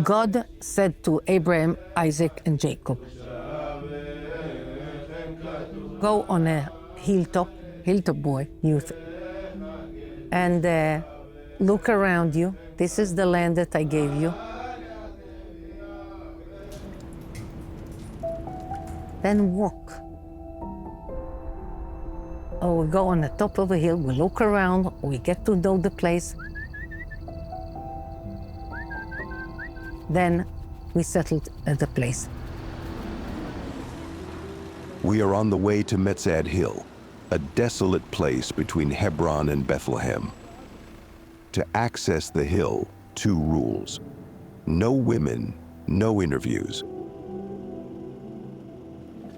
God said to Abraham, Isaac, and Jacob, go on a hilltop youth, and look around you. This is the land that I gave you. Then walk. Or we go on the top of a hill, we look around, we get to know the place. Then we settled at the place. We are on the way to Metzad Hill, a desolate place between Hebron and Bethlehem. To access the hill, 2 rules. No women, no interviews.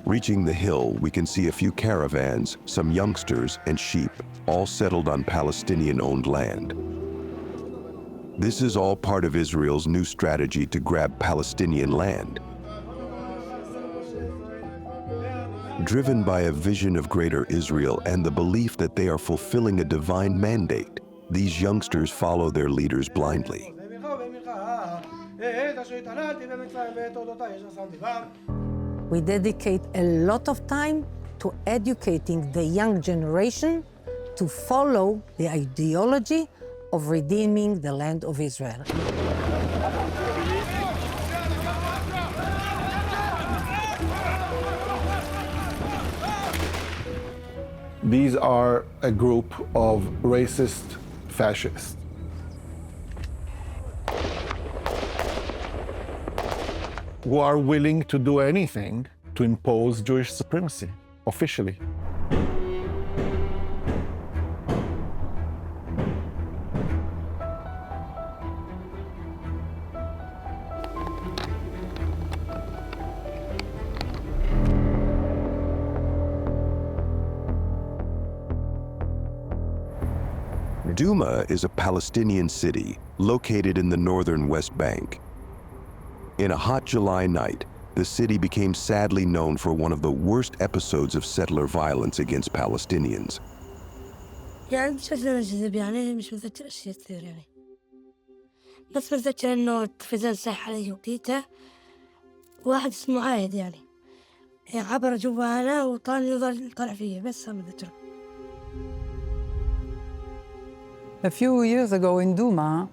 Reaching the hill, we can see a few caravans, some youngsters, and sheep, all settled on Palestinian-owned land. This is all part of Israel's new strategy to grab Palestinian land. Driven by a vision of greater Israel and the belief that they are fulfilling a divine mandate, these youngsters follow their leaders blindly. We dedicate a lot of time to educating the young generation to follow the ideology of redeeming the land of Israel. These are a group of racist fascists. Who are willing to do anything to impose Jewish supremacy, officially. Duma is a Palestinian city located in the northern West Bank. In a hot July night, the city became sadly known for one of the worst episodes of settler violence against Palestinians. يعني بشكل منجذب يعني مش متذكر أشياء كثير يعني بس متذكر إنه التلفزيون صح عليه وقتها واحد اسمه عايد يعني عبر جوانا وطال يظل طالع فيه بس ما متذكر. A few years ago in Duma,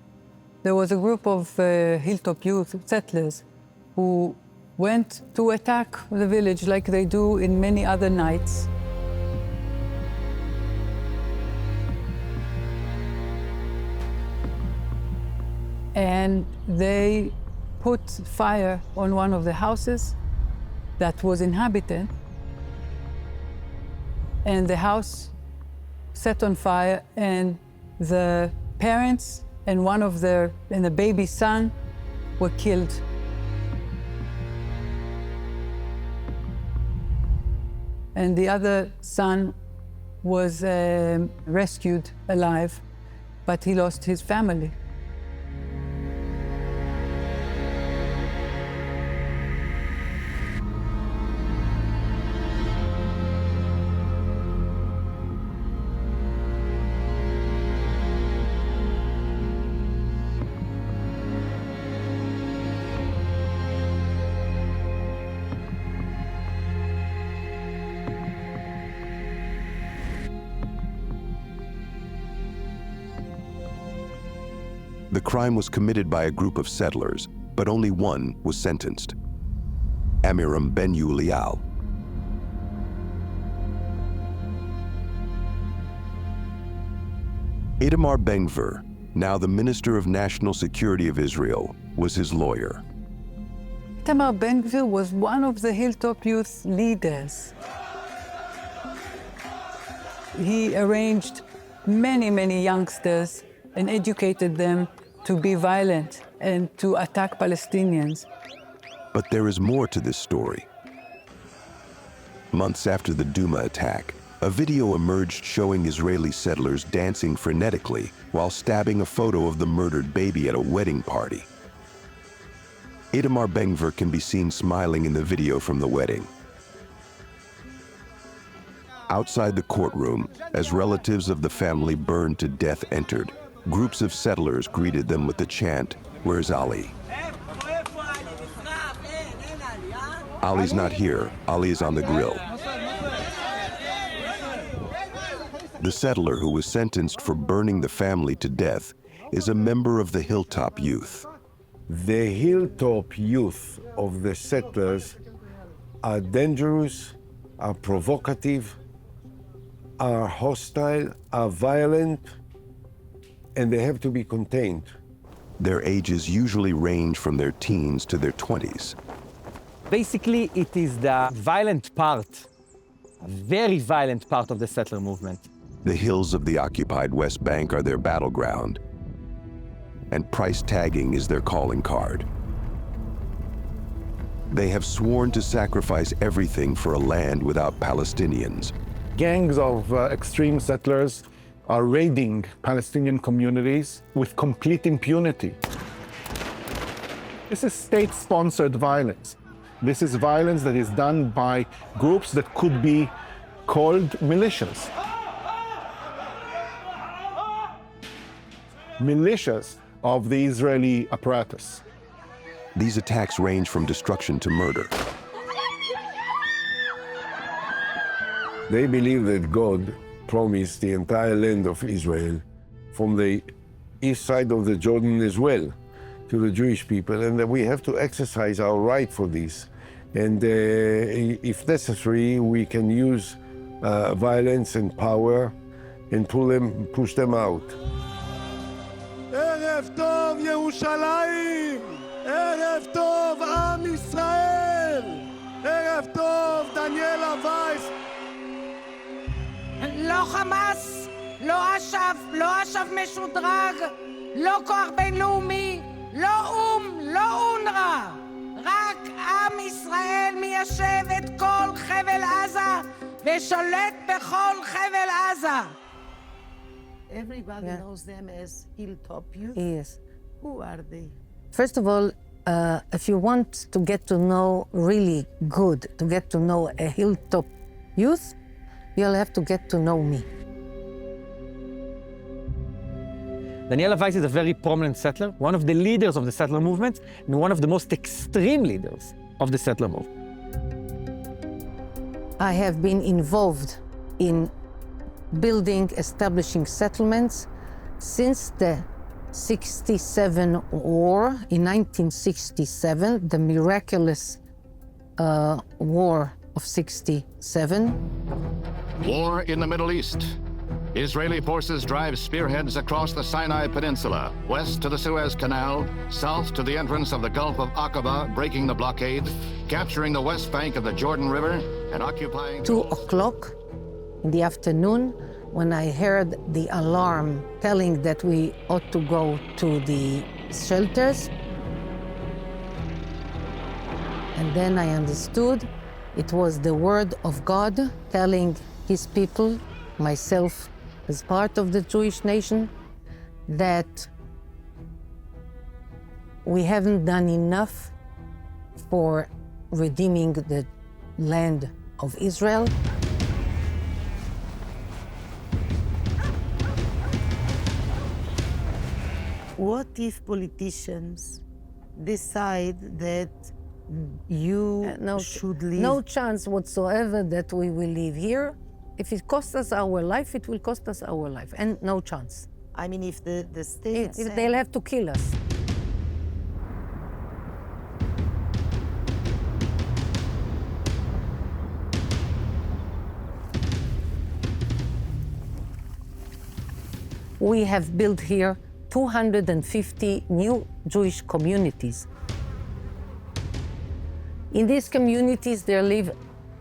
there was a group of Hilltop Youth settlers who went to attack the village like they do in many other nights. And they put fire on one of the houses that was inhabited, and the house set on fire, and the parents and the baby son were killed. And the other son was rescued alive, but he lost his family. The crime was committed by a group of settlers, but only one was sentenced. Amiram Ben Ulial. Itamar Ben-Gvir, now the Minister of National Security of Israel, was his lawyer. Itamar Ben-Gvir was one of the Hilltop Youth leaders. He arranged many youngsters and educated them to be violent and to attack Palestinians. But there is more to this story. Months after the Duma attack, a video emerged showing Israeli settlers dancing frenetically while stabbing a photo of the murdered baby at a wedding party. Itamar Ben-Gvir can be seen smiling in the video from the wedding. Outside the courtroom, as relatives of the family burned to death entered, groups of settlers greeted them with the chant, "Where's Ali?" Ali's not here. Ali is on the grill. The settler who was sentenced for burning the family to death is a member of the Hilltop Youth. The Hilltop Youth of the settlers are dangerous, are provocative, are hostile, are violent, and they have to be contained. Their ages usually range from their teens to their 20s. Basically, it is the violent part, a very violent part of the settler movement. The hills of the occupied West Bank are their battleground, and price tagging is their calling card. They have sworn to sacrifice everything for a land without Palestinians. Gangs of extreme settlers are raiding Palestinian communities with complete impunity. This is state-sponsored violence. This is violence that is done by groups that could be called militias. Militias of the Israeli apparatus. These attacks range from destruction to murder. They believe that God promised the entire land of Israel from the east side of the Jordan as well to the Jewish people, and that we have to exercise our right for this. And if necessary, we can use violence and power and push them out. ערב טוב ירושלים, ערב טוב עם ישראל, ערב טוב דניאל וייס. לא חמאס, לא אש"ף משודרג, לא כוח בינלאומי, לא אום, לא אונר"א. רק עם ישראל מיישב את כל חבל עזה ושולט בכל חבל עזה. Everybody knows them as Hilltop Youth. Yes. Who are they? First of all, if you want to get to know really good, to get to know a Hilltop Youth, you'll have to get to know me. Daniela Weiss is a very prominent settler, one of the leaders of the settler movement, and one of the most extreme leaders of the settler movement. I have been involved in building, establishing settlements since the 67 war in 1967, the miraculous war of 67. War in the Middle East. Israeli forces drive spearheads across the Sinai Peninsula, west to the Suez Canal, south to the entrance of the Gulf of Aqaba, breaking the blockade, capturing the west bank of the Jordan River, and occupying... 2 o'clock in the afternoon, when I heard the alarm telling that we ought to go to the shelters. And then I understood it was the word of God telling his people, myself as part of the Jewish nation, that we haven't done enough for redeeming the land of Israel. What if politicians decide that you should leave? No chance whatsoever that we will live here. If it costs us our life, it will cost us our life, and no chance. I mean, if the state If they'll have to kill us. We have built here 250 new Jewish communities. In these communities, there live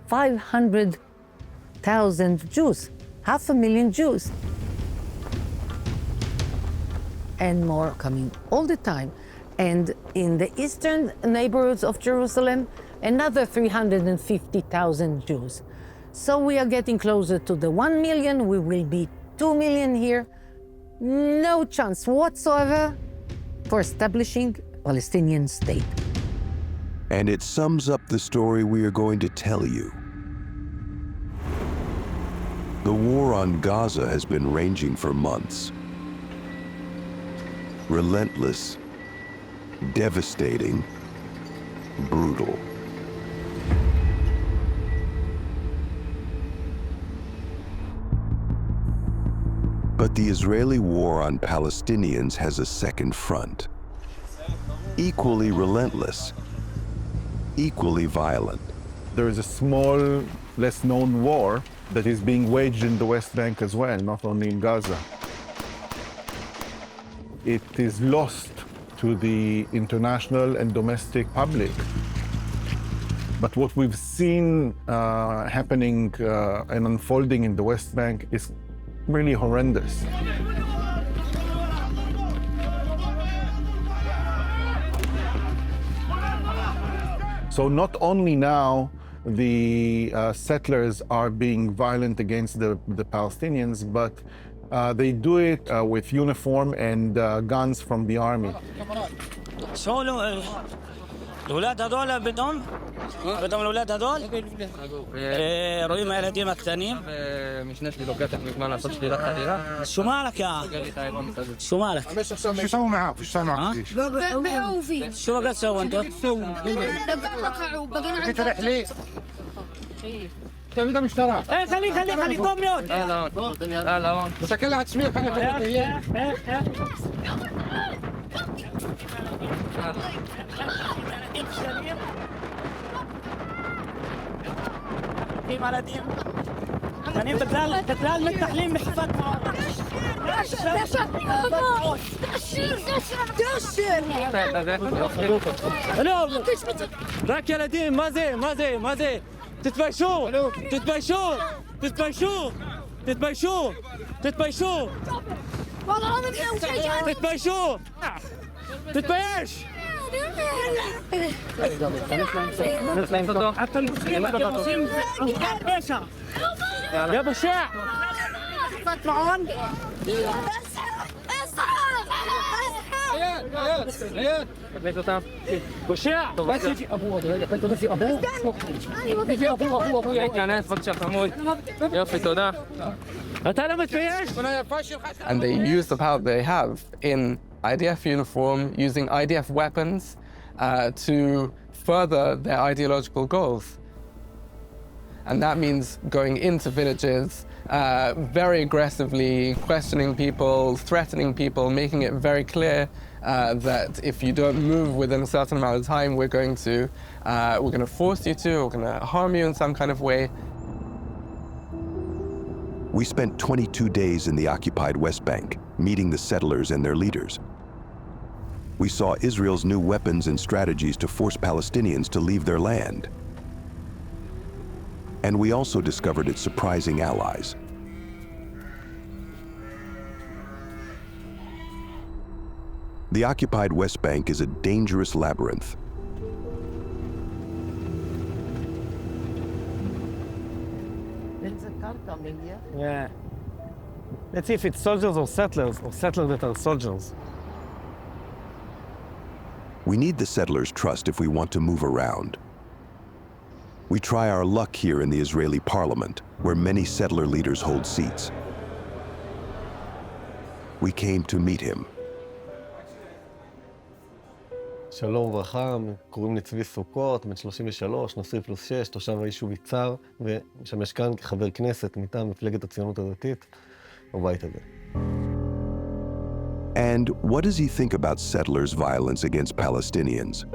500,000 Jews, 500,000 Jews. And more coming all the time. And in the eastern neighborhoods of Jerusalem, another 350,000 Jews. So we are getting closer to the 1 million. We will be 2 million here. No chance whatsoever for establishing a Palestinian state. And it sums up the story we are going to tell you. The war on Gaza has been raging for months. Relentless, devastating, brutal. But the Israeli war on Palestinians has a second front. Equally relentless, equally violent. There is a small, less known war that is being waged in the West Bank as well, not only in Gaza. It is lost to the international and domestic public. But what we've seen happening and unfolding in the West Bank is really horrendous. So not only now the settlers are being violent against the Palestinians, but they do it with uniform and guns from the army. الأولاد هذول بدهم الأولاد هذول رؤيهم على ديما كتانين مش ناس لوقاتك ما نصدش لي رقة شو مالك يا شو مالك شو سووا معاه شو سووا معاه بقعوا فيه شو بقى تسووا انتوا كنت رحلة تبي مش ترى ايه خلي قوم يود لا هون بس كلها تسمير خلينا ديم على ديم يعني بتلال من تحليم محفظ راك يا نديم ما زي تتبايشوا والله ما تتبايش يا بشاع معون بشاع بس يجي ابوه بس يجي ابوه يا ناس فتش محمود يا فتونا and they use the power they have in IDF uniform, using IDF weapons to further their ideological goals. And that means going into villages, very aggressively questioning people, threatening people, making it very clear that if you don't move within a certain amount of time, we're going to force you to, we're going to harm you in some kind of way. We spent 22 days in the occupied West Bank, meeting the settlers and their leaders. We saw Israel's new weapons and strategies to force Palestinians to leave their land. And we also discovered its surprising allies. The occupied West Bank is a dangerous labyrinth. There's a car coming here. Yeah. Let's see if it's soldiers or settlers that are soldiers. We need the settlers' trust if we want to move around. We try our luck here in the Israeli parliament, where many settler leaders hold seats. We came to meet him. שלום וברכה, קוראים לי צבי סוכות, בן 33, נשוי +6, תושב היישוב יצהר, ומשמש כאן כחבר כנסת מטעם מפלגת הציונות הדתית, בבית הזה. And what does he think about settlers' violence against Palestinians?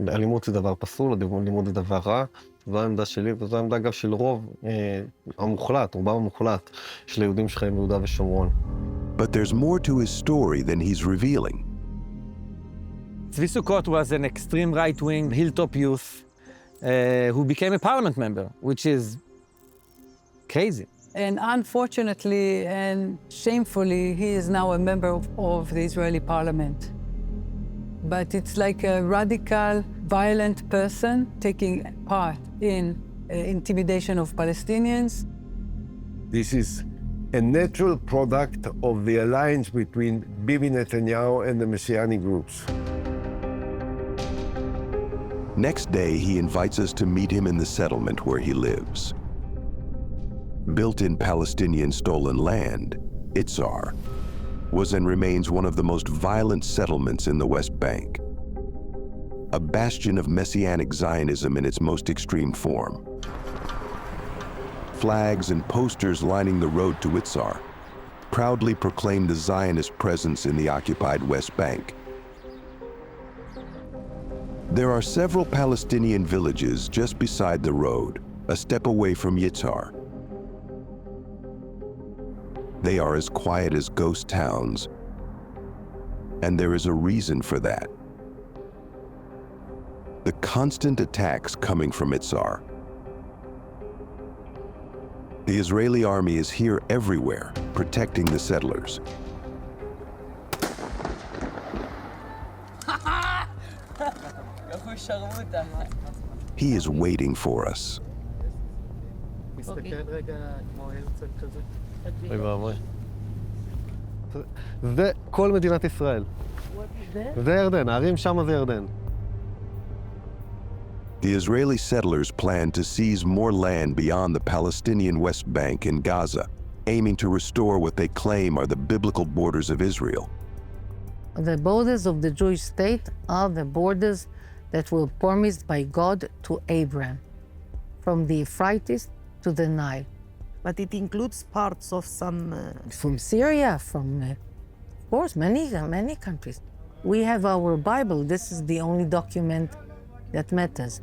אלימות זה דבר פסול, אלימות זה דבר רע, זו העמדה שלי, וזו העמדה אגב של רוב המוחלט, רובם המוחלט, של היהודים שחיים ביהודה ושומרון. But there's more to his story than he's revealing. Tzvi Sukkot was an extreme right-wing Hilltop Youth who became a parliament member, which is crazy. And unfortunately and shamefully, he is now a member of the Israeli parliament. But it's like a radical, violent person taking part in intimidation of Palestinians. This is a natural product of the alliance between Bibi Netanyahu and the Messianic groups. Next day, he invites us to meet him in the settlement where he lives. Built in Palestinian stolen land, Itzar was and remains one of the most violent settlements in the West Bank. A bastion of Messianic Zionism in its most extreme form. Flags and posters lining the road to Itzar proudly proclaim the Zionist presence in the occupied West Bank. There are several Palestinian villages just beside the road, a step away from Yitzhar. They are as quiet as ghost towns, and there is a reason for that. The constant attacks coming from Itzar. The Israeli army is here everywhere, protecting the settlers. He is waiting for us. זה כל מדינת ישראל. זה ירדן, הערים שם זה ירדן. The Israeli settlers plan to seize more land beyond the Palestinian West Bank and Gaza, aiming to restore what they claim are the biblical borders of Israel. The borders of the Jewish state are the borders that were promised by God to Abraham, from the Euphrates to the Nile. But it includes parts of some... From Syria, from, of course, many countries. We have our Bible. This is the only document that matters.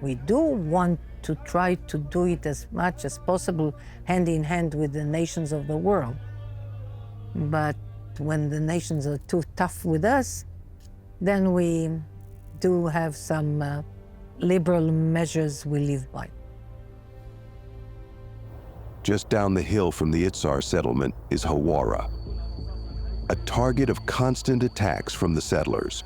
We do want to try to do it as much as possible, hand in hand with the nations of the world. But when the nations are too tough with us, then we do have some liberal measures we live by. Just down the hill from the Itzar settlement is Hawara, a target of constant attacks from the settlers.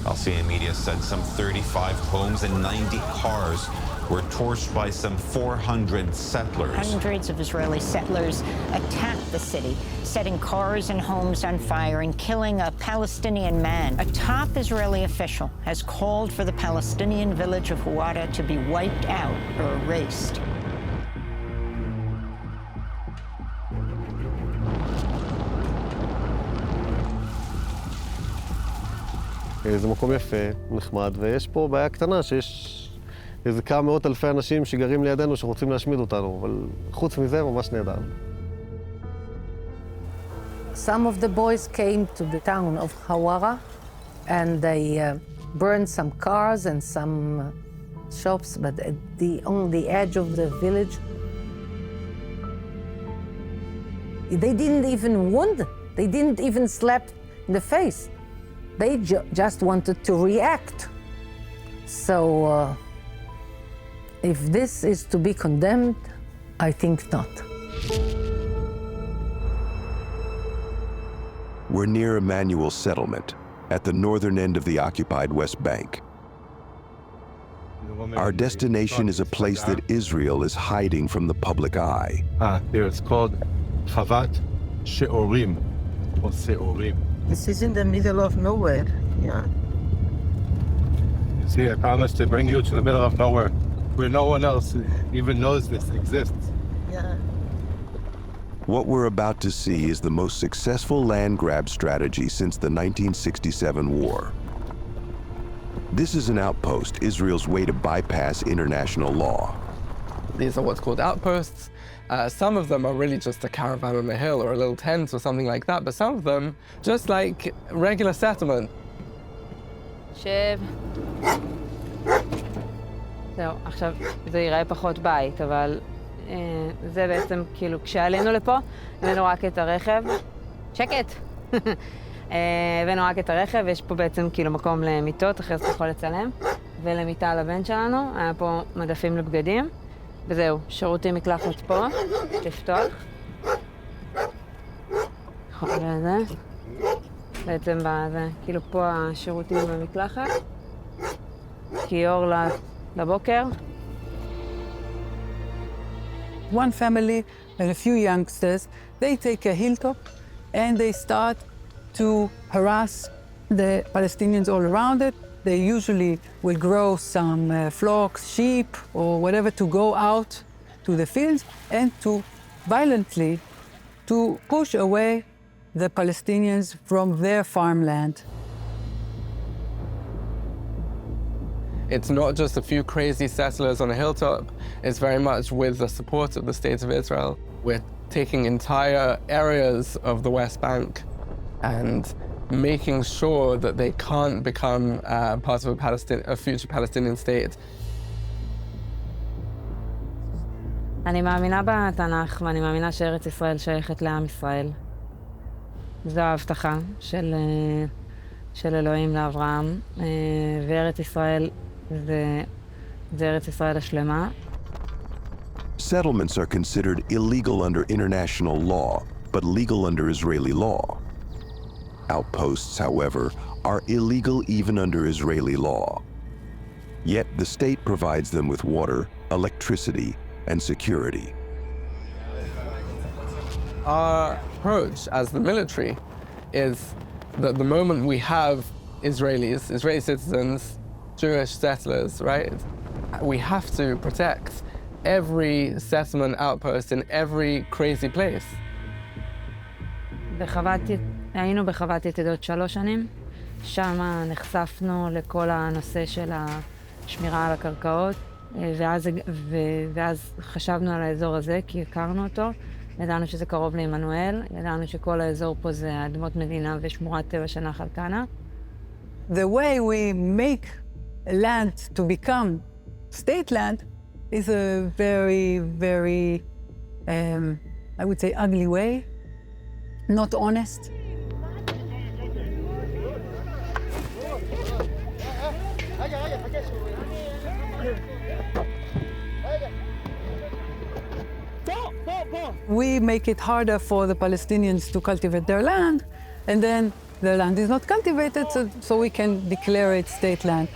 Palestinian media said some 35 homes and 90 cars were torched by some 400 settlers. Hundreds of Israeli settlers attacked the city, setting cars and homes on fire and killing a Palestinian man. A top Israeli official has called for the Palestinian village of Hawara to be wiped out or erased. זה מקום יפה, נחמד, ויש פה בעיה קטנה שיש איזה כמה מאות אלפי אנשים שגרים לידינו שרוצים להשמיד אותנו, אבל חוץ מזה ממש נהדר. Some of the boys came to the town of Hawara and they burned some cars and some shops, but on the edge of the village, they didn't even wound, they didn't even slap in the face. They just wanted to react. So if this is to be condemned, I think not. We're near Emmanuel settlement at the northern end of the occupied West Bank. Our destination is a place that Israel is hiding from the public eye. There it's called Chavat Sheorim, or Seorim. This is in the middle of nowhere, yeah. You see, I promised to bring you to the middle of nowhere, where no one else even knows this exists. Yeah. What we're about to see is the most successful land grab strategy since the 1967 war. This is an outpost, Israel's way to bypass international law. These are what's called outposts. Some of them are really just a caravan on a hill or a little tent or something like that, but some of them just like regular settlement. שב. זהו, עכשיו זה ייראה פחות בית, אבל זה בעצם כאילו כשעלינו לפה, הבאנו רק את הרכב. שקט! הבאנו רק את הרכב, יש פה בעצם כאילו מקום למיטות, אחרי זה אתה יכול לצלם, ולמיטה על הבן שלנו, היה פה מדפים לבגדים. וזהו, שירותים מקלחת פה, לפתוח. נכון, זה. בעצם בזה, כאילו פה השירותים במקלחת. כיור לבוקר. One family and a few youngsters, they take a hilltop and they start to harass the Palestinians all around it They usually will grow some flocks, sheep, or whatever to go out to the fields and to violently to push away the Palestinians from their farmland. It's not just a few crazy settlers on a hilltop. It's very much with the support of the State of Israel. We're taking entire areas of the West Bank and making sure that they can't become part of a future Palestinian state. אני מאמינה בתנ"ך, ואני מאמינה שארץ ישראל שייכת לעם ישראל. זו ההבטחה של אלוהים לאברהם, וארץ ישראל זה ארץ ישראל השלמה. Settlements are considered illegal under international law, but legal under Israeli law. Outposts, however, are illegal even under Israeli law. Yet the state provides them with water, electricity, and security. Our approach as the military is that the moment we have Israeli citizens, Jewish settlers, right? We have to protect every settlement outpost in every crazy place. היינו בחוות יתדות 3 שנים, שם נחשפנו לכל הנושא של השמירה על הקרקעות, ואז חשבנו על האזור הזה כי הכרנו אותו, ידענו שזה קרוב לעמנואל, ידענו שכל האזור פה זה אדמות מדינה ושמורת טבע של נחל כנא. The way we make land to become state land is a very, very, I would say, ugly way, not honest. We make it harder for the Palestinians to cultivate their land, and then the land is not cultivated, so we can declare it state land.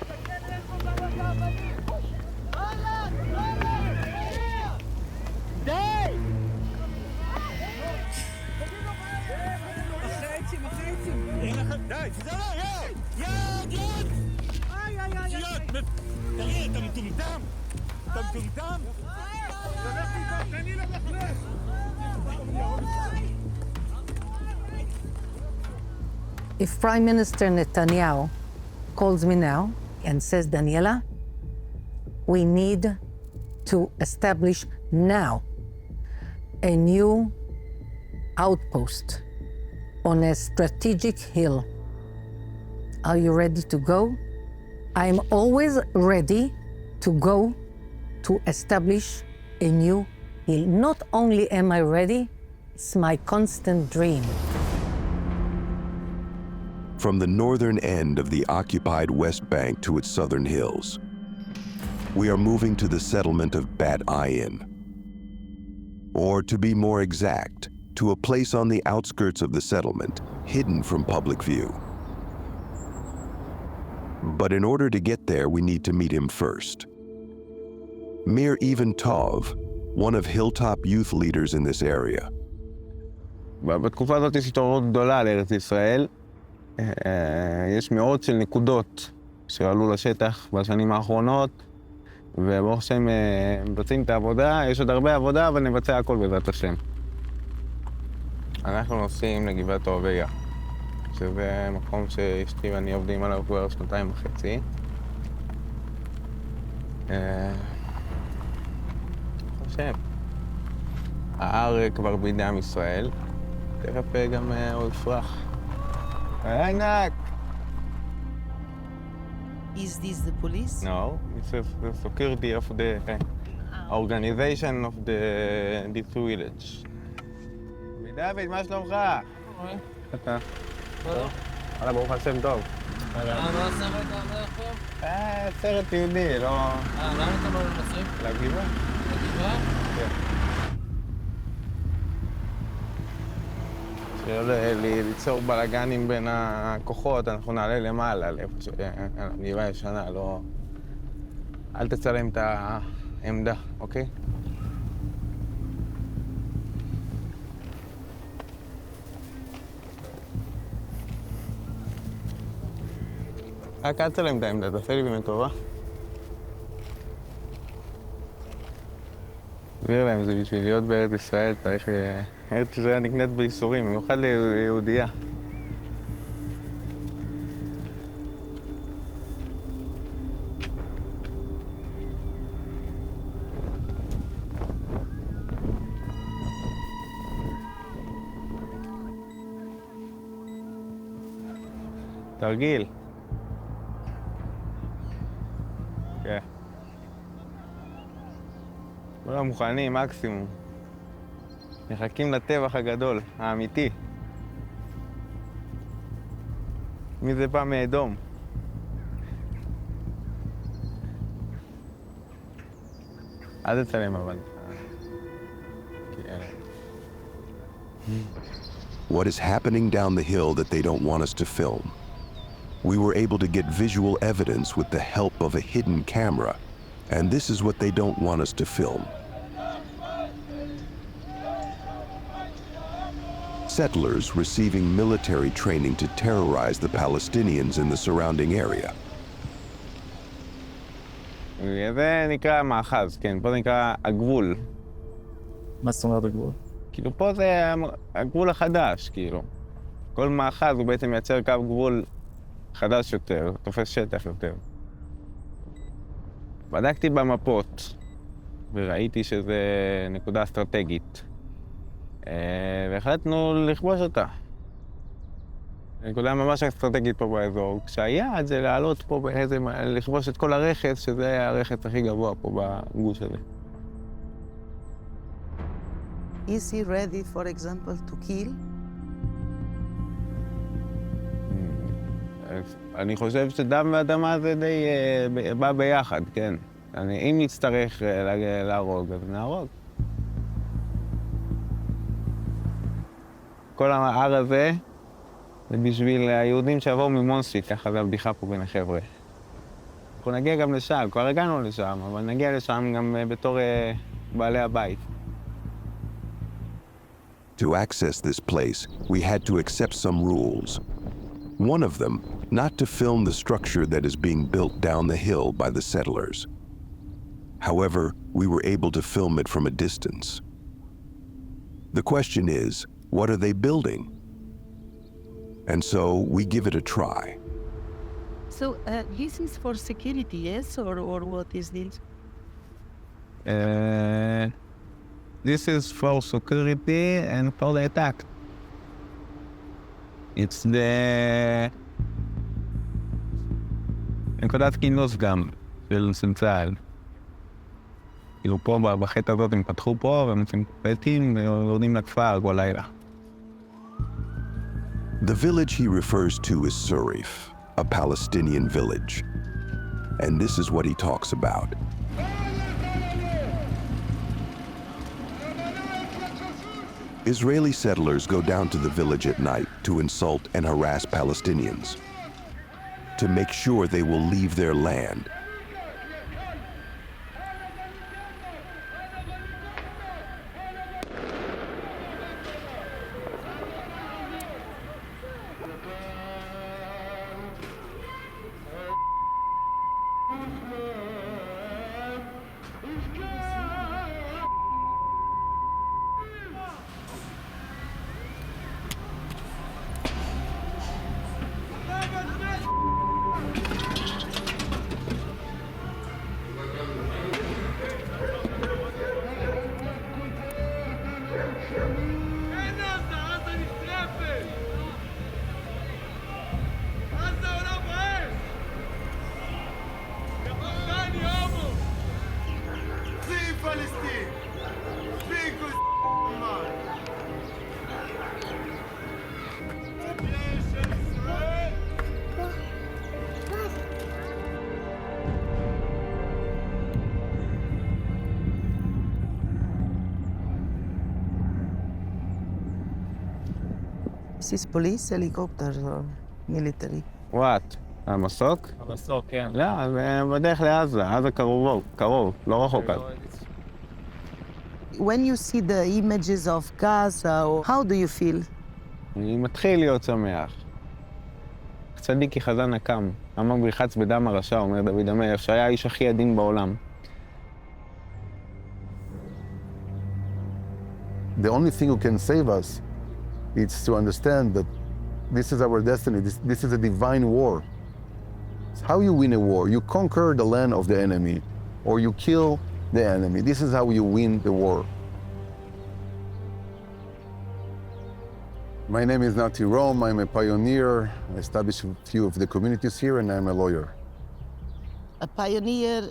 If Prime Minister Netanyahu calls me now and says, Daniela, we need to establish now a new outpost on a strategic hill. Are you ready to go? I'm always ready to go to establish a new hill. Not only am I ready, it's my constant dream. From the northern end of the occupied West Bank to its southern hills, we are moving to the settlement of Bat Ayin. Or to be more exact, to a place on the outskirts of the settlement, hidden from public view. But in order to get there, we need to meet him first. Mir Tov, one of Hilltop Youth leaders in this area. בתקופה הזאת יש התעוררות גדולה לארץ ישראל. יש מאות של נקודות שעלו לשטח בשנים האחרונות, וברוך השם מבצעים את העבודה. יש עוד הרבה עבודה, אבל נבצע הכל בעזרת השם. אנחנו נוסעים לגבעת אוהביה, שזה מקום שאשתי ואני עובדים עליו כבר 2.5 חושב. ההר כבר בידי עם ישראל, תכף גם הוא יפרח. ענק! Is this the police? No, it's the security of the organization of this village. דוד, מה שלומך? אתה? וואלה, ברוך השם טוב. מה הסרט עכשיו? סרט יהודי, לא... לאן אתם נוסעים? לגבעה. לגבעה? כן. שלא ליצור בלגנים בין הכוחות, אנחנו נעלה למעלה, לאיפה שהגבעה ישנה, לא... אל תצלם את העמדה, אוקיי? רק אל תצלם את העמדה, תעשה לי באמת טובה. תסביר להם, זה בשביל להיות בארץ ישראל, צריך... ארץ ישראל נקנית בייסורים, במיוחד ליהודייה. תרגיל. כן. כולם מוכנים, מקסימום. מחכים לטבח הגדול, האמיתי. מי זה בא מאדום? אל תצלם אבל. What is happening down the hill that they don't want us to film? We were able to get visual evidence with the help of a hidden camera, and this is what they don't want us to film. Settlers receiving military training to terrorize the Palestinians in the surrounding area. זה נקרא מאחז, כן, פה נקרא הגבול. מה זאת אומרת הגבול? כאילו פה זה הגבול החדש, כאילו. כל מאחז הוא בעצם מייצר קו גבול חדש יותר, תופס שטח יותר. בדקתי במפות וראיתי שזה נקודה אסטרטגית. והחלטנו לכבוש אותה. נקודה ממש אסטרטגית פה באזור, כשהיעד זה לעלות פה לכבוש את כל הרכס, שזה הרכס הכי גבוה פה בגוש הזה. Is he ready, for example, to kill? אני חושב שדם ואדמה זה די בא ביחד, כן. אם נצטרך להרוג, אז נהרוג. כל ההר הזה זה בשביל היהודים שיבואו ממונסי, ככה זה הבדיחה פה בין החבר'ה. אנחנו נגיע גם לשם, כבר הגענו לשם, אבל נגיע לשם גם בתור בעלי הבית. To access this place, we had to accept some rules. One of them, not to film the structure that is being built down the hill by the settlers. However, we were able to film it from a distance. The question is, what are they building? And so we give it a try. So this is for security, yes, or what is this? This is for security and for the attack. It's the... נקודת כינוס גם של צה"ל. כאילו פה בחטא הזאת הם פתחו פה והם עושים פטים ויורדים לכפר כל לילה. The village he refers to is Surif, a Palestinian village. And this is what he talks about. Israeli settlers go down to the village at night to insult and harass Palestinians, to make sure they will leave their land. This is police, helicopter, or military. What? המסוק? המסוק, כן. לא, זה בדרך לעזה, עזה קרוב, לא רחוק. When you see the images of Gaza, how do you feel? אני מתחיל להיות שמח. צדיק כי חזן הקם. אמר בריחץ בדם הרשע, אומר דוד המלך, שהיה האיש הכי עדין בעולם. The only thing who can save us is to understand that this is our destiny. This is a divine war. It's how you win a war. You conquer the land of the enemy, or you kill the enemy. This is how you win the war. My name is Nati Rom. I'm a pioneer. I established a few of the communities here, and I'm a lawyer. A pioneer,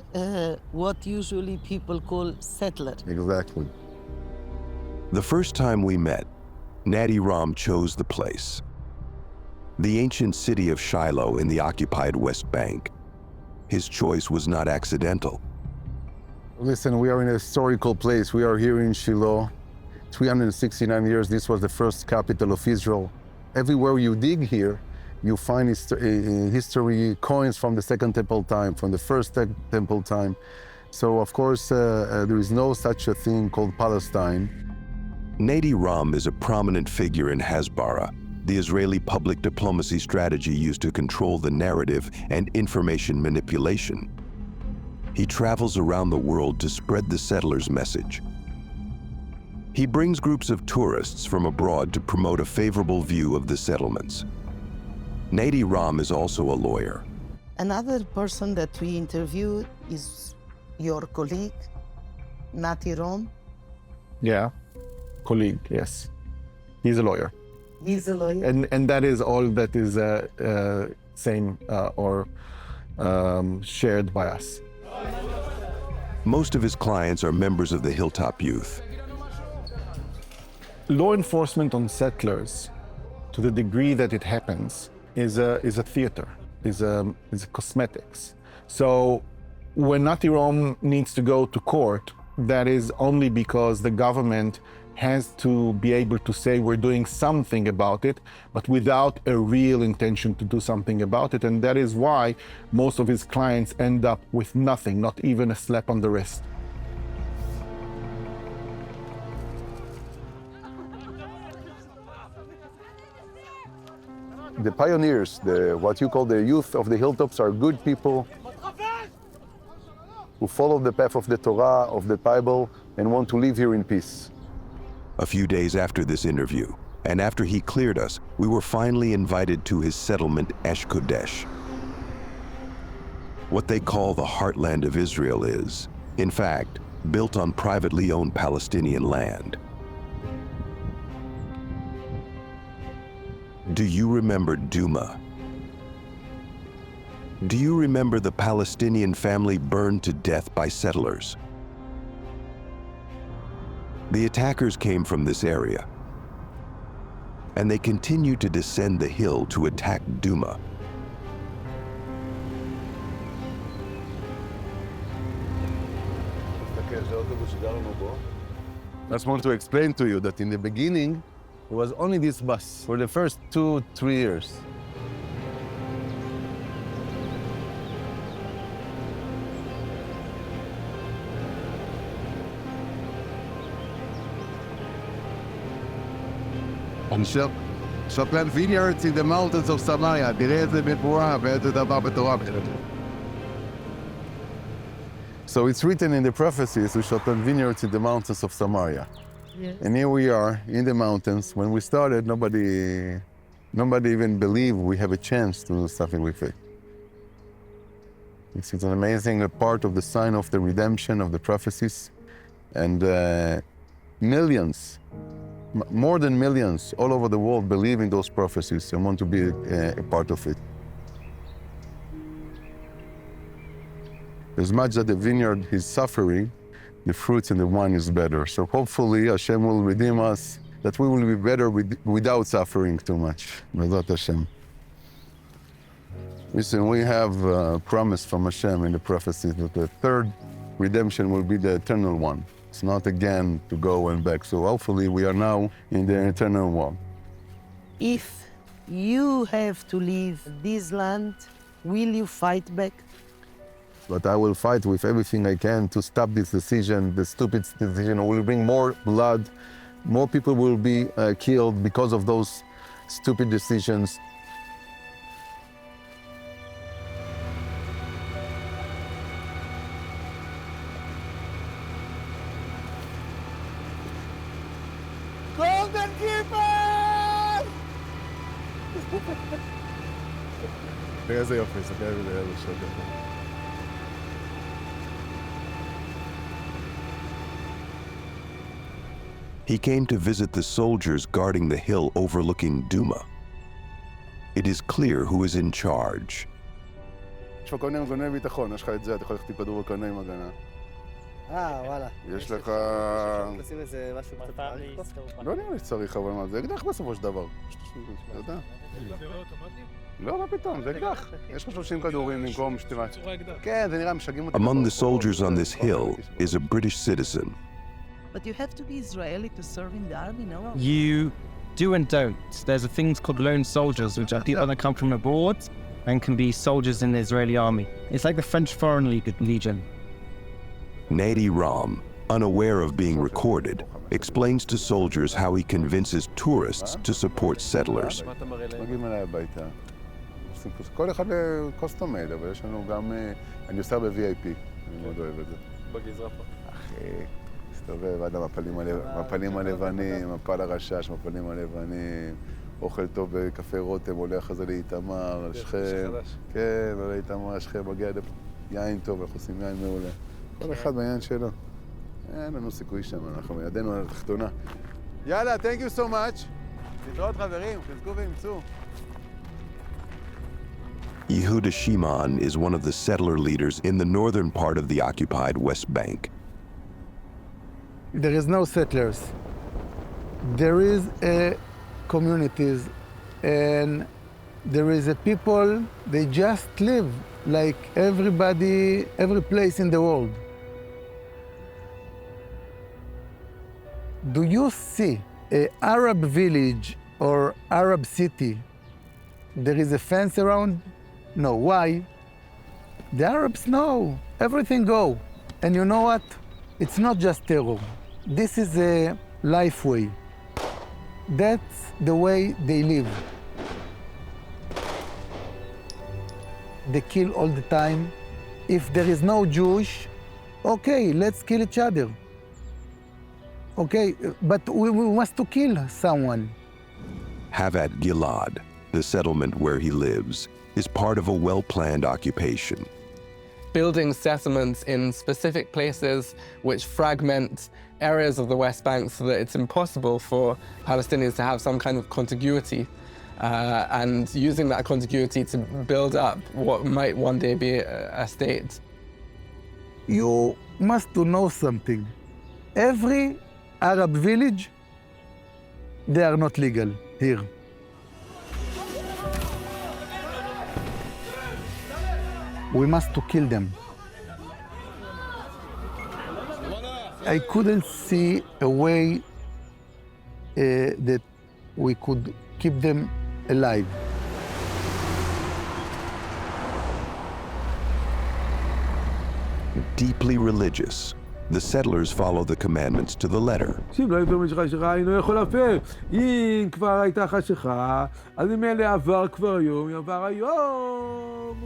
what usually people call settler. Exactly. The first time we met, Nati Rom chose the place. The ancient city of Shiloh in the occupied West Bank. His choice was not accidental. Listen, we are in a historical place. We are here in Shiloh. 369 years, this was the first capital of Israel. Everywhere you dig here, you find history coins from the Second Temple time, from the First Temple time. So, of course, there is no such a thing called Palestine. Nati Rom is a prominent figure in Hasbara, the Israeli public diplomacy strategy used to control the narrative and information manipulation. He travels around the world to spread the settlers' message. He brings groups of tourists from abroad to promote a favorable view of the settlements. Nati Rom is also a lawyer. Another person that we interviewed is your colleague, Nati Rom. Yeah, colleague, yes. He's a lawyer. He's a lawyer. And that is all that is same or shared by us. Most of his clients are members of the Hilltop Youth. Law enforcement on settlers, to the degree that it happens, is a theater, is a cosmetics. So when Nati Rom needs to go to court, that is only because the government has to be able to say we're doing something about it, but without a real intention to do something about it. And that is why most of his clients end up with nothing, not even a slap on the wrist. The pioneers, what you call the youth of the hilltops, are good people who follow the path of the Torah, of the Bible, and want to live here in peace. A few days after this interview, and after he cleared us, we were finally invited to his settlement, Esh Kodesh. What they call the heartland of Israel is, in fact, built on privately owned Palestinian land. Do you remember Duma? Do you remember the Palestinian family burned to death by settlers? The attackers came from this area, and they continued to descend the hill to attack Duma. I just want to explain to you that in the beginning, it was only this bus for the first 2-3 years. שפלן vineyards in the mountains of Samaria. תראה איזה מפורע ואיזה דבר מטורף. So it's written in the prophecies, we shall plant vineyards in the mountains of Samaria. Yes. And here we are in the mountains. When we started, nobody even believed we have a chance to do something with it. It's an amazing part of the sign of the redemption of the prophecies. And millions, more than millions, all over the world believe in those prophecies and want to be a part of it. As much that the vineyard is suffering, the fruits and the wine is better. So hopefully Hashem will redeem us, that we will be better without suffering too much. B'ezrat Hashem. Listen, we have a promise from Hashem in the prophecy that the third redemption will be the eternal one. It's not again to go and back. So hopefully we are now in the eternal one. If you have to leave this land, will you fight back? But I will fight with everything I can to stop this decision, the stupid decision. It will bring more blood. More people will be killed because of those stupid decisions. Golden Keeper! איזה יופי, זה כאלה איזה שגר. He came to visit the soldiers guarding the hill overlooking Duma. It is clear who is in charge. יש לך קונה מגוני ביטחון, יש לך את זה, אתה יכול ללכת עם כדור קונה עם הגנה. וואלה. יש לך... לשים איזה משהו קצת... לא נראה לי שצריך, אבל מה, זה אקדח בסופו של דבר. אתה יודע. לא, מה פתאום, זה אקדח. יש לך 30 כדורים במקום שתראה. כן, זה נראה משגעים אותי. Among the soldiers on this hill is a British citizen. But you have to be Israeli to serve in the army, no? You do and don't. There's a things called lone soldiers, which are people that come from abroad and can be soldiers in the Israeli army. It's like the French Foreign Legion. Nadi Ram, unaware of being recorded, explains to soldiers how he convinces tourists to support settlers. מגיעים אליי הביתה. כל אחד קוסטומייד, אבל יש לנו גם... אני עושה ב-VIP, אני מאוד אוהב את זה. בגזרה פה. אחי, מסתובב עד המפלים הלבנים, מפל הרשש, מפלים הלבנים, אוכל טוב בקפה רותם, הולך אחרי זה לאיתמר, שכם. כן, לאיתמר, שכם, מגיע יין טוב, אנחנו עושים יין מעולה. כל אחד בעניין שלו. אין לנו סיכוי שם, אנחנו ידנו על התחתונה. יאללה, thank you so much. להתראות חברים, חזקו ואמצו. Yehuda Shimon is one of the settler leaders in the northern part of the occupied West Bank. There is no settlers. There is communities and there is a people, they just live like everybody, every place in the world. Do you see an Arab village or Arab city? There is a fence around? No. Why? The Arabs know everything go. And you know what? It's not just terror. This is a life way. That's the way they live. They kill all the time. If there is no Jewish, okay, let's kill each other. Okay, but we must to kill someone. Havat Gilad, the settlement where he lives, is part of a well-planned occupation. Building settlements in specific places which fragment areas of the West Bank so that it's impossible for Palestinians to have some kind of contiguity, and using that contiguity to build up what might one day be a state. You must to know something. Every Arab village, they are not legal here. We must to kill them. I couldn't see a way that we could keep them alive. Deeply religious, the settlers follow the commandments to the letter.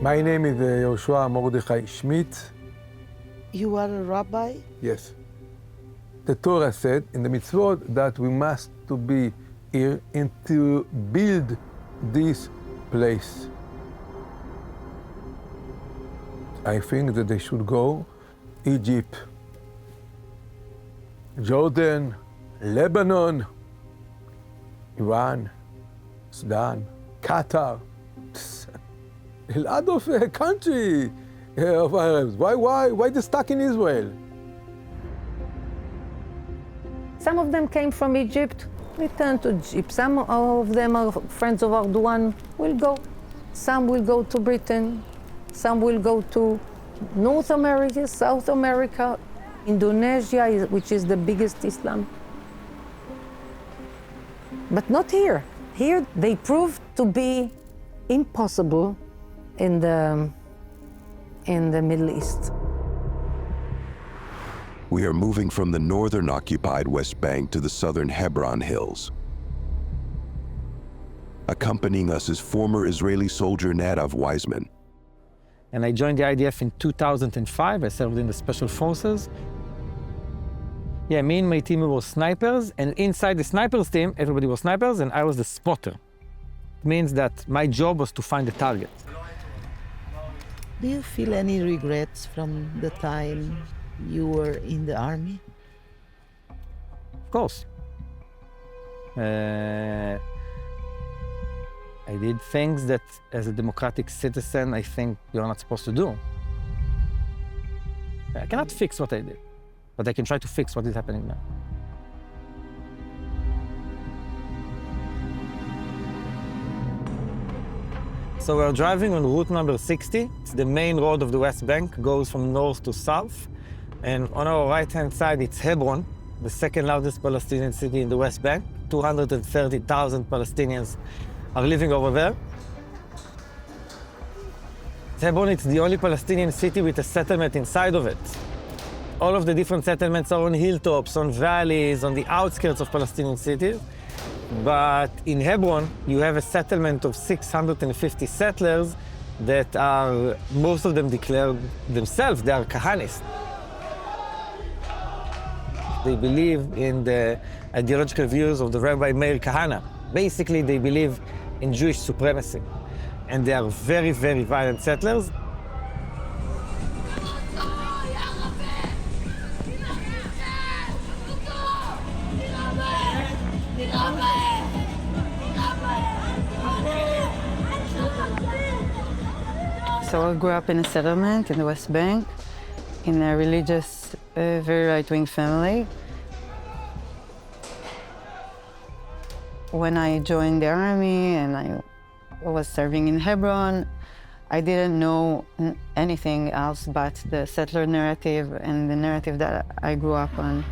My name is Yoshua Mordechai Schmidt. You are a rabbi? Yes. The Torah said in the mitzvot that we must to be here and to build this place. I think that they should go Egypt, Jordan, Lebanon, Iran, Sudan, Qatar. A lot of country of Arabs. Why they stuck in Israel? Some of them came from Egypt, returned to Egypt. Some of them are friends of Erdogan, will go. Some will go to Britain. Some will go to North America, South America, Indonesia, which is the biggest Islam. But not here. Here they proved to be impossible in the Middle East. We are moving from the northern occupied West Bank to the southern Hebron Hills. Accompanying us is former Israeli soldier Nadav Weizman. And I joined the IDF in 2005. I served in the Special Forces. Yeah, me and my team were snipers, and inside the snipers team, everybody was snipers, and I was the spotter. It means that my job was to find the target. Do you feel any regrets from the time you were in the army? Of course. I did things that, as a democratic citizen, I think you're not supposed to do. I cannot fix what I did, but I can try to fix what is happening now. So we're driving on route number 60. It's the main road of the West Bank, goes from north to south. And on our right-hand side, it's Hebron, the second largest Palestinian city in the West Bank. 230,000 Palestinians are living over there. Hebron is the only Palestinian city with a settlement inside of it. All of the different settlements are on hilltops, on valleys, on the outskirts of Palestinian cities. But in Hebron, you have a settlement of 650 settlers that are, most of them declare themselves, they are Kahanists. They believe in the ideological views of the Rabbi Meir Kahana. Basically, they believe in Jewish supremacy. And they are very, very violent settlers. So I grew up in a settlement in the West Bank, in a religious, very right-wing family. When I joined the army and I was serving in Hebron, I didn't know anything else but the settler narrative and the narrative that I grew up on.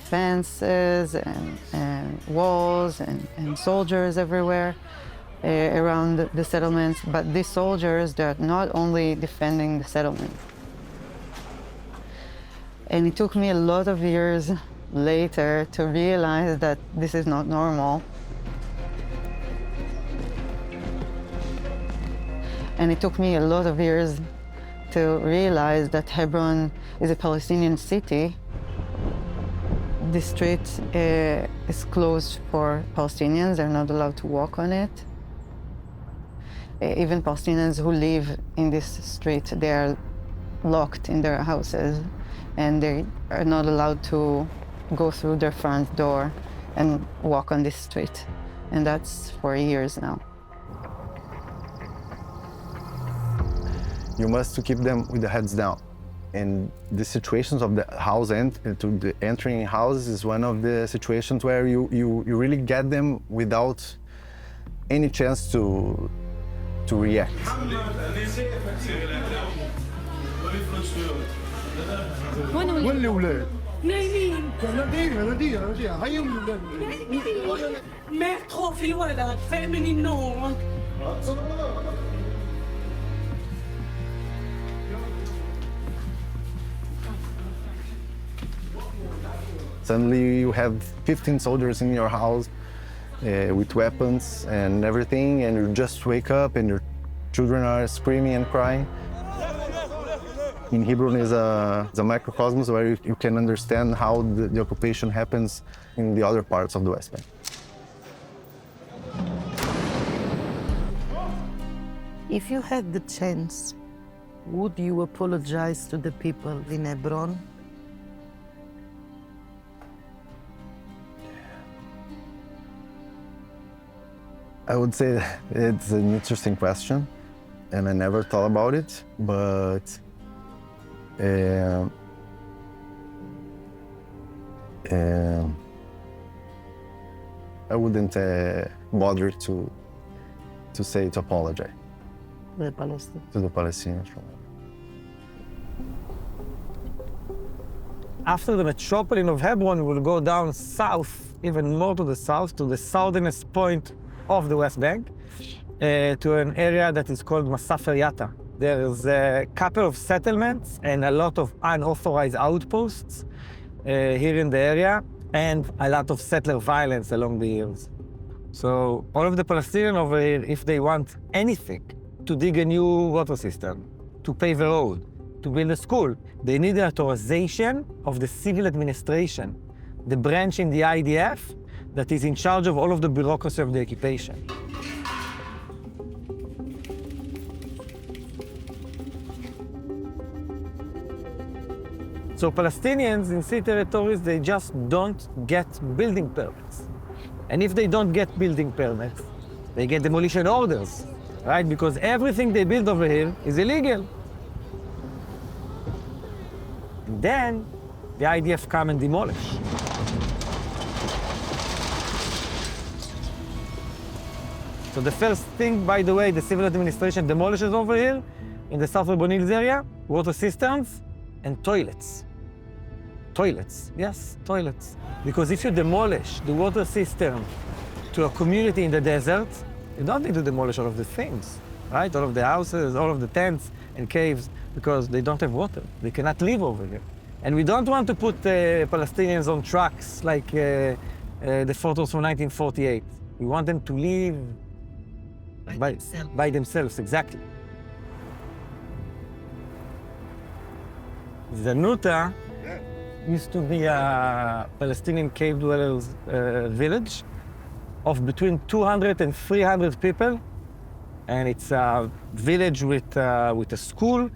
Fences and walls and soldiers everywhere around the settlements. But these soldiers, they're not only defending the settlement. And it took me a lot of years later to realize that this is not normal. And it took me a lot of years to realize that Hebron is a Palestinian city. The street is closed for Palestinians. They're not allowed to walk on it. Even Palestinians who live in this street, they are locked in their houses and they are not allowed to go through their front door and walk on this street. And that's for years now. You must keep them with the heads down. And the situations of the house to the entering houses is one of the situations where you really get them without any chance to react. Suddenly you have 15 soldiers in your house with weapons and everything, and you just wake up and your children are screaming and crying. In Hebron is a microcosmos where you can understand how the occupation happens in the other parts of the West Bank. If you had the chance, would you apologize to the people in Hebron? I would say it's an interesting question, and I never thought about it, but I wouldn't bother to apologize. the Palestinians. To the Palestinians. After the metropolis of Hebron, we'll go down south, even more to the south, to the southernest point of the West Bank, to an area that is called Masafer Yatta. There's a couple of settlements and a lot of unauthorized outposts here in the area, and a lot of settler violence along the years. So all of the Palestinians over here, if they want anything, to dig a new water system, to pave a road, to build a school, they need the authorization of the civil administration, the branch in the IDF that is in charge of all of the bureaucracy of the occupation. So Palestinians in sea territories, they just don't get building permits. And if they don't get building permits, they get demolition orders, right? Because everything they build over here is illegal. And then the IDF come and demolish. So the first thing, by the way, the civil administration demolishes over here in the South Urban Hills area, water systems and toilets. Toilets, yes, toilets. Because if you demolish the water system to a community in the desert, you don't need to demolish all of the things, right? All of the houses, all of the tents and caves, because they don't have water. They cannot live over here. And we don't want to put Palestinians on trucks like the photos from 1948. We want them to live by themselves, exactly. Zanuta used to be a Palestinian cave dwellers village of between 200 and 300 people. And it's a village with a school.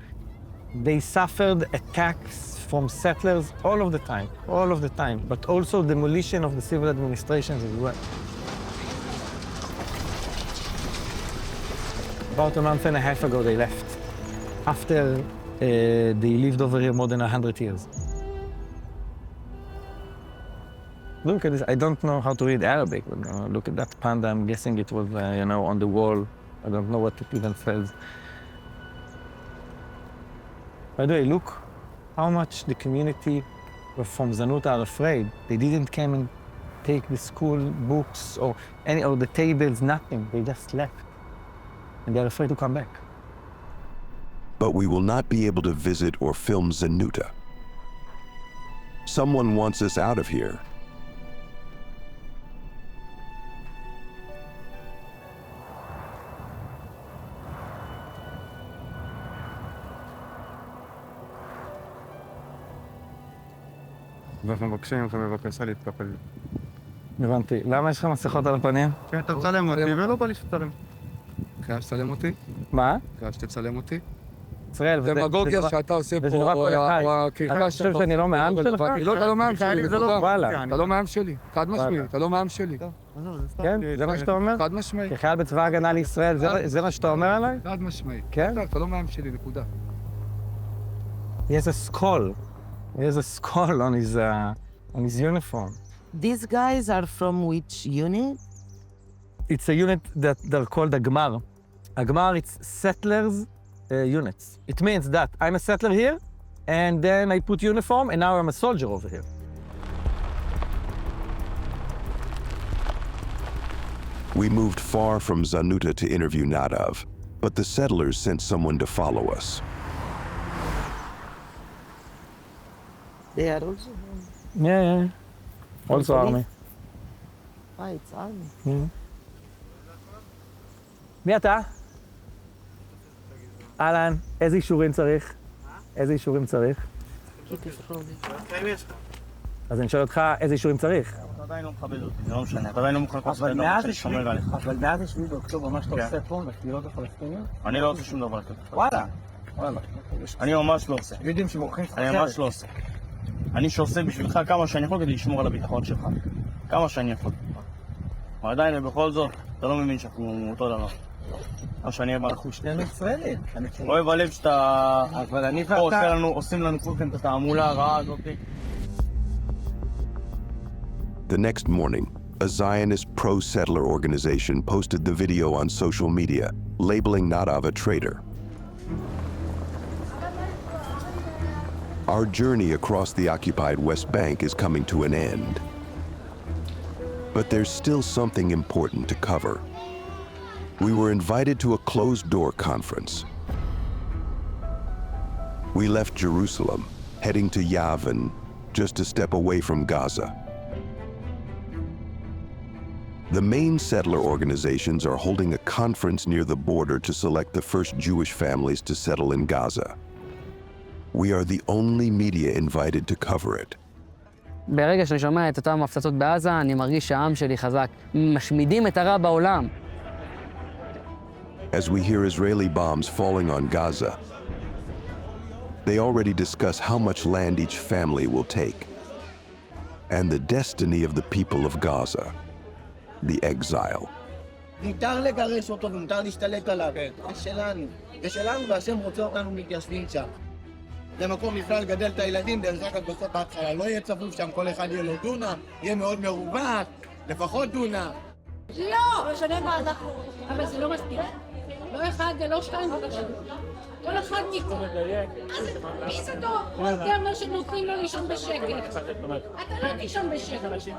They suffered attacks from settlers all of the time, but also demolition of the civil administrations as well. About a month and a half ago, they left, after they lived over here more than 100 years. Look at this. I don't know how to read Arabic, but look at that panda. I'm guessing it was, on the wall. I don't know what it even says. By the way, look how much the community from Zanuta are afraid. They didn't come and take the school books or the tables, nothing. They just left. And they're afraid to come back. But we will not be able to visit or film Zanuta. Someone wants us out of here. ומבקשים לכם בבקשה להתקפל. הבנתי. למה יש לך מסכות על הפנים? כן, אתה מצלם אותי ולא בא לי שתצלם. חייב שתצלם אותי? מה? חייב שתצלם אותי? ישראל, דמגוגיה שאתה עושה פה, או הקרקע אתה חושב שאני לא מעם שלך? לא, אתה לא מעם שלי, אתה לא מעם שלי, חד משמעי, אתה לא מעם שלי. כן? זה מה שאתה אומר? חד משמעי. כחייל בצבא ההגנה לישראל, זה מה שאתה אומר עליי? חד משמעי. כן? אתה לא מעם שלי, נקודה. He has a skull. He has a skull on his uniform. These guys are from which unit? It's a unit that they're called a Gmar. A Gmar, it's settlers units. It means that I'm a settler here, and then I put uniform, and now I'm a soldier over here. We moved far from Zanuta to interview Nadav, but the settlers sent someone to follow us. They are also... Yeah. Also army. It's army. מי אתה? אהלן, איזה אישורים צריך? איזה אישורים צריך? אז אני שואל אותך, איזה אישורים צריך? אתה עדיין לא מכבד אותי, זה לא משנה, אתה עדיין לא מוכן לעשות את זה, אני שומר עליך. אבל מאז השביעי באוקטובר, מה שאתה עושה פה, בקהילות הפלסטיניות? אני לא עושה שום דבר כזה. וואלה. אני ממש לא עושה. אני ממש לא עושה. אני שעושה בשבילך כמה שאני יכול כדי לשמור על הביטחון שלך. כמה שאני יכול. אבל עדיין, בכל זאת, אתה לא מבין שאנחנו אותו דבר. מה שאני אבא. אנחנו שנינו ישראלים. אוהב הלב שאתה... עושים לנו כולכם את התעמולה הרעה הזאת. The next morning, a Zionist pro-settler organization posted the video on social media labeling Nadav a traitor. Our journey across the occupied West Bank is coming to an end. But there's still something important to cover. We were invited to a closed-door conference. We left Jerusalem, heading to Yavin, just a step away from Gaza. The main settler organizations are holding a conference near the border to select the first Jewish families to settle in Gaza. We are the only media invited to cover it. ברגע שאני שומע את אותם הפצצות בעזה, אני מרגיש שהעם שלי חזק. משמידים את הרע בעולם. As we hear Israeli bombs falling on Gaza, they already discuss how much land each family will take and the destiny of the people of Gaza, the exile. ניתן לגרש אותו ומותר להשתלט עליו. זה שלנו. זה שלנו והשם רוצה אותנו מתיישבים שם. זה מקום בכלל לגדל את הילדים, דרך אגב בסוף בהתחלה לא יהיה צפוף שם, כל אחד יהיה לו דונם, יהיה מאוד מרווח, לפחות דונם. לא! משנה מה אנחנו, אבל זה לא מספיק. לא אחד ולא שתיים ולא שתיים. כל אחד מפה. מי זה טוב? אתה אומר שנותנים לו לישון בשקט. אתה לא תישון בשקט. אני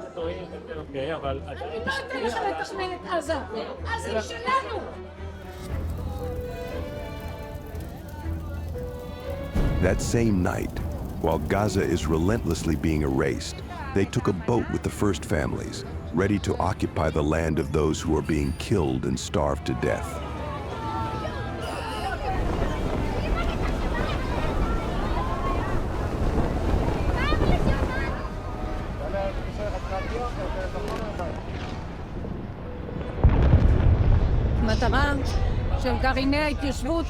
לא אתן לך לתכנן את עזה. עזה היא שלנו. That same night, while Gaza is relentlessly being erased, they took a boat with the first families, ready to occupy the land of those who are being killed and starved to death. מטרה של גרעיני ההתיישבות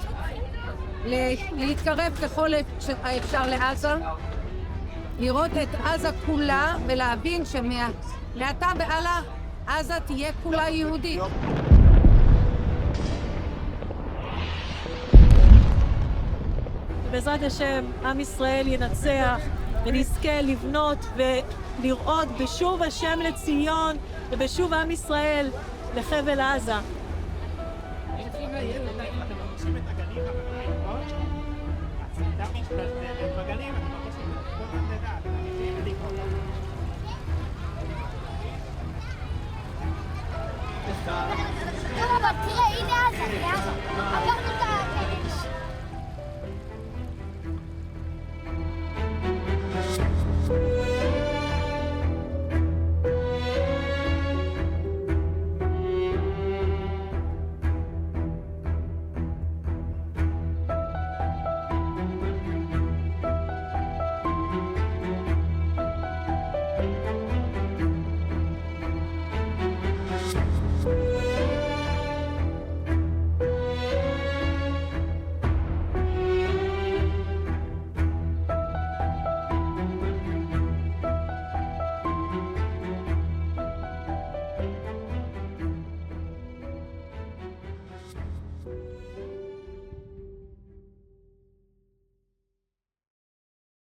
להתקרב ככל האפשר לעזה, לראות את עזה כולה ולהבין שמעתה והלאה עזה תהיה כולה יהודית. בעזרת השם, עם ישראל ינצח ונזכה לבנות ולראות בשוב השם לציון ובשוב עם ישראל לחבל עזה. תראה, הנה עזה,